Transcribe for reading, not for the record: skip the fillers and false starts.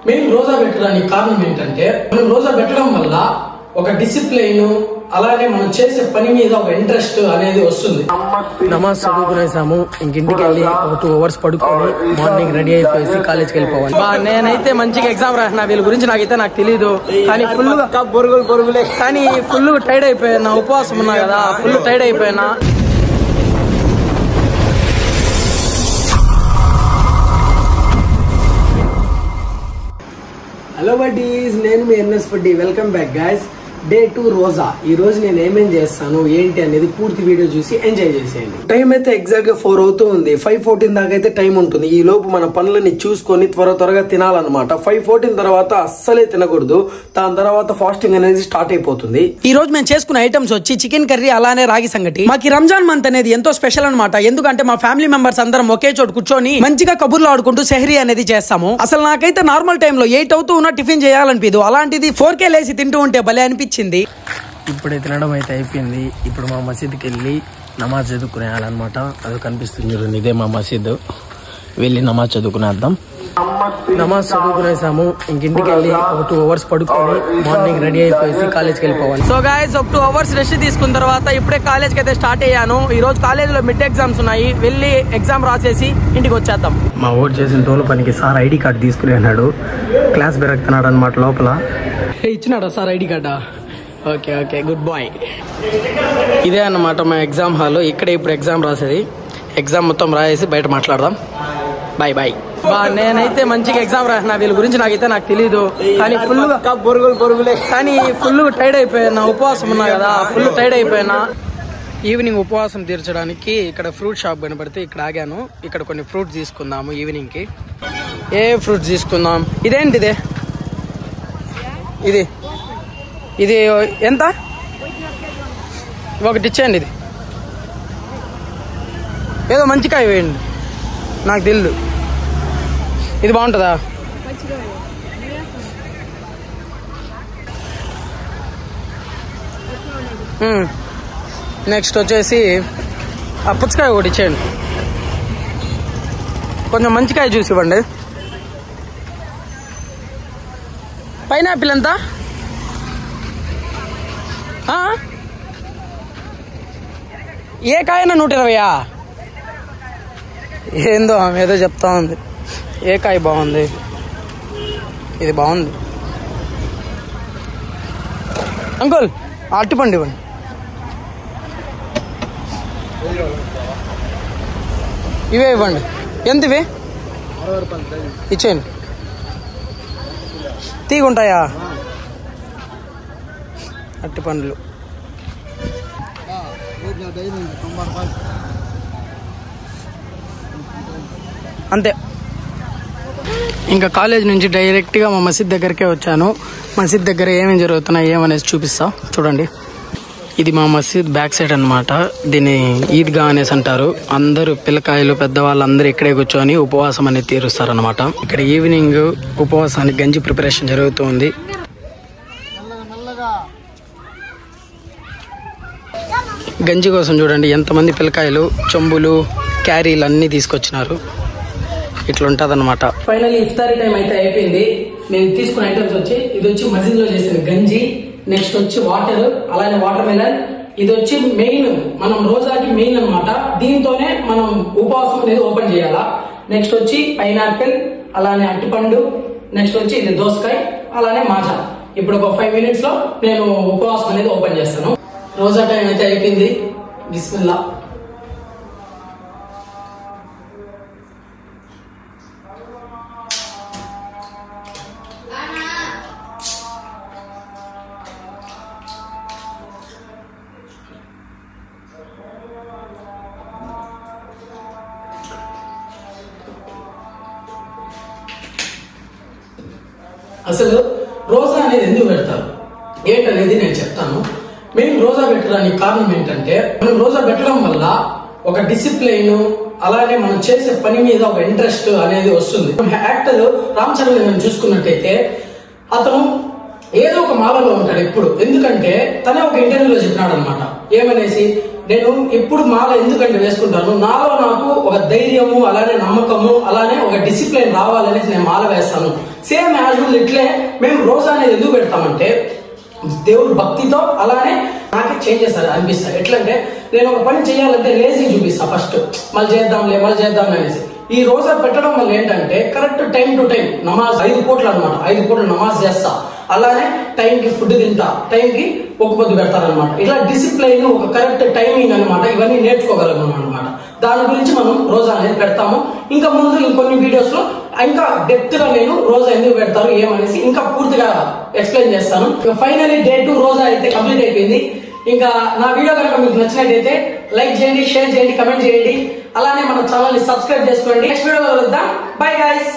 మేము రోజా పెట్టడానికి కారణం ఏంటంటే మనం రోజా పెట్టడం వల్ల ఒక డిసిప్లైన్ అలానే మనం చేసే పని మీద ఒక ఇంట్రెస్ట్ అనేది వస్తుంది. నమాజ్ చదువుకునేసాము, ఇంటికి వెళ్ళి ఒక 2 hours పడుకొని మార్నింగ్ రెడీ అయిపోయి కాలేజ్కి వెళ్ళిపోవాలి. నేనైతే మంచిగా ఎగ్జామ్ రాసిన, వీళ్ళ గురించి నాకు తెలీదు, కానీ బొరుగులే కానీ ఫుల్ టైర్డ్ అయిపోయినా. ఉపవాసం ఉన్నా కదా, ఫుల్ టైర్డ్ అయిపోయినా. హలో బడ్డీస్, నేను మీ NS foodie. Welcome back guys. Day 2 రోజా. ఈ రోజు నేను ఏమేం చేస్తాను ఏంటి అనేది పూర్తి వీడియో చూసి ఎంజాయ్ చేసేయండి. టైం అయితే ఎగ్జాక్ట్ గా 4 అవుతూ ఉంది. 5:14 దాకా అయితే టైం ఉంటుంది. ఈ లోపు మన పనులని చూసుకొని త్వరగా తినాలన్నమాట. 5:14 తర్వాత అస్సలే తినకూడదు. దాని తర్వాత ఫాస్టింగ్ అనేది స్టార్ట్ అయిపోతుంది. ఈ రోజు మేము చేసుకున్న ఐటమ్స్ వచ్చి చికెన్ కర్రీ అలానే రాగి సంగటి. మాకు రంజాన్ మంత్ అనేది ఎంతో స్పెషల్ అనమాట. ఎందుకంటే మా ఫ్యామిలీ మెంబర్స్ అందరం ఒకే చోటు కూర్చొని మంచిగా కబుర్లు ఆడుకుంటూ సెహరీ అనేది చేస్తాము. అసలు నాకైతే నార్మల్ టైంలో 8 అవుతూ ఉన్న టిఫిన్ చేయాలనిపిదు, అలాంటిది 4K లేసి తింటూ ఉంటే భలే అనిపించింది. ఇప్పుడే తినడం అయితే అయిపోయింది. ఇప్పుడు మా మసీద్కి వెళ్ళి నమాజ్ చదువుకునేయాలన్నమాట. అది కనిపిస్తుంది, ఇదే మా మసీద్. వెళ్ళి నమాజ్ చదువుకునేద్దాం. నమాజ్ చదువుకునేసాము, ఇంటికి వెళ్ళి ఒక 2 hours పడుకొని మార్నింగ్ రెడీ అయిపోయి కాలేజ్కి వెళ్ళిపోవాలి. సో గైస్, ఒక 2 hours రెస్ట్ తీసుకున్న తర్వాత ఇప్పుడే కాలేజ్కి అయితే స్టార్ట్ అయ్యాను. ఈ రోజు కాలేజ్లో మిడ్ ఎగ్జామ్స్ ఉన్నాయి. వెళ్ళి ఎగ్జామ్ రాసేసి ఇంటికి వచ్చేద్దాం. మా ఓట్ చేసిన తోలు పనికి సార్ ఐడి కార్డు తీసుకుని అన్నాడు. క్లాస్ బెరక్తున్నాడు అనమాట లోపల. ఇచ్చినాడా సార్ ఐడి కార్డా? Okay, good boy. ఇదే అన్నమాట మా ఎగ్జామ్ హాల్. ఇక్కడే ఇప్పుడు ఎగ్జామ్ రాసేది. ఎగ్జామ్ మొత్తం రాసేసి బయట మాట్లాడదాం. బాయ్. నేనైతే మంచిగా ఎగ్జామ్ రాసిన, వీళ్ళ గురించి నాకు తెలీదు, కానీ బొరుగులే కానీ ఫుల్ టైర్డ్ అయిపోయినా. ఉపవాసం ఉన్నా కదా, ఫుల్ టైర్డ్ అయిపోయినా. ఈవినింగ్ ఉపవాసం తీర్చడానికి ఇక్కడ ఫ్రూట్ షాప్ కనబడితే ఇక్కడ ఆగాను. ఇక్కడ కొన్ని ఫ్రూట్స్ తీసుకుందాము ఈవినింగ్ కి. ఏ ఫ్రూట్స్ తీసుకుందాం? ఇదేంటిదే? ఇది ఎంత? ఒకటి ఇచ్చేయండి. ఇది ఏదో మంచి కాయ వేయండి, నాకు తెలియదు. ఇది బాగుంటుందా? నెక్స్ట్ వచ్చేసి ఆ పుచ్చకాయ ఒకటి ఇచ్చేయండి. కొంచెం మంచి కాయ చూసి ఇవ్వండి. పైనాపిల్ ఎంత? ఏ కాయనా 120? ఏందో ఆమె ఏదో చెప్తా ఉంది. ఏ కాయ బాగుంది? ఇది బాగుంది. అంకుల్, అరటిపండు ఇవ్వండి. ఇవే ఇవ్వండి. ఎంత ఇవి? 60 రూపాయలు ఇచ్చేయండి. తీగుంటాయా అరటిపండ్లు? అంతే. ఇంకా కాలేజ్ నుంచి డైరెక్ట్ గా మా మసీద్ దగ్గరకే వచ్చాను. మసీద్ దగ్గర ఏమేమి జరుగుతున్నాయి ఏమనేసి చూపిస్తా, చూడండి. ఇది మా మసీద్ బ్యాక్ సైడ్ అన్నమాట. దీన్ని ఈద్గా అనేసి అంటారు. అందరూ పిల్లకాయలు పెద్దవాళ్ళు అందరూ ఇక్కడే కూర్చొని ఉపవాసం అనేది తీరుస్తారు అనమాట. ఇక్కడ ఈవినింగ్ ఉపవాసానికి గంజి ప్రిపరేషన్ జరుగుతుంది. గంజి కోసం చూడండి ఎంతమంది పిల్లకాయలు చెంబులు క్యారీలు అన్ని తీసుకొచ్చినారు. ఇట్లా ఉంటది అనమాట. ఫైనల్లీ ఇఫ్తారీ టైం అయితే అయిపోయింది. మేము తీసుకున్న ఐటమ్స్ వచ్చి ఇది వచ్చి మసీద్ లో చేసిన గంజి, నెక్స్ట్ వచ్చి వాటర్, అలానే వాటర్ మెలన్. ఇది వచ్చి మెయిన్, మనం రోజాకి మెయిన్ అనమాట. దీంతోనే మనం ఉపవాసం అనేది ఓపెన్ చేయాలా. నెక్స్ట్ వచ్చి పైనాపిల్, అలానే అరటిపండు, నెక్స్ట్ వచ్చి ఇది దోసకాయ, అలానే మాజా. ఇప్పుడు ఒక 5 minutes లో నేను ఉపవాసం అనేది ఓపెన్ చేస్తాను. రోజా టైం అయితే అయిపోయింది. బిస్మిల్లా. అసలు రోజా అనేది ఎందుకు పెడతారు ఏంటనేది నేను చెప్తాను. మేము రోజా పెట్టడానికి కారణం ఏంటంటే మనం రోజా పెట్టడం వల్ల ఒక డిసిప్లైన్ అలానే మనం చేసే పని మీద ఒక ఇంట్రెస్ట్ అనేది వస్తుంది. యాక్టర్ రామ్ చరణ్ మనం చూసుకున్నట్టయితే అతను ఏదో ఒక మాలలో ఉంటాడు ఎప్పుడు. ఎందుకంటే తనే ఒక ఇంటర్వ్యూలో చెప్పినాడు అనమాట, ఏమనేసి, నేను ఎప్పుడు మాల ఎందుకంటే వేసుకుంటాను, నాలో నాకు ఒక ధైర్యము, అలానే నమ్మకము, అలానే ఒక డిసిప్లిన్ రావాలనేసి నేను మాల వేస్తాను. సేమ్ యాజువల్ ఇట్లే మేము రోజా అనేది ఎందుకు పెడతామంటే దేవుడు భక్తితో, అలానే నాకే చేంజెస్ అనిపిస్తాయి. ఎట్లంటే నేను ఒక పని చేయాలంటే లేజీ చూపిస్తా ఫస్ట్, మళ్ళీ చేద్దాంలే అనేసి. ఈ రోజా పెట్టడం వల్ల ఏంటంటే కరెక్ట్ టైం టు టైం నమాజ్ 5 పూటలు అనమాట, 5 పూటలు నమాజ్ చేస్తా, అలానే టైంకి ఫుడ్ తింటా, టైంకి ఒక పొద్దు పెడతారనమాట. ఇట్లా డిసిప్లైన్, ఒక కరెక్ట్ టైమింగ్ అనమాట, ఇవన్నీ నేర్చుకోగలం అనమాట. దాని గురించి మనం రోజా అనేది పెడతాము. ఇంకా ముందు ఇంకొన్ని వీడియోస్ లో ఇంకా డెప్త్ గా నేను రోజా ఎందుకు పెడతారు ఏమనేసి ఇంకా పూర్తిగా ఎక్స్ప్లెయిన్ చేస్తాను. ఫైనల్లీ డే 2 రోజా అయితే కంప్లీట్ అయిపోయింది. ఇంకా నా వీడియో కనుక మీకు నచ్చినట్టయితే లైక్ చేయండి, షేర్ చేయండి, కమెంట్ చేయండి, అలానే మన ఛానల్ ని సబ్స్క్రైబ్ చేసుకోండి. నెక్స్ట్ వీడియోలో కలుద్దాం. Bye guys.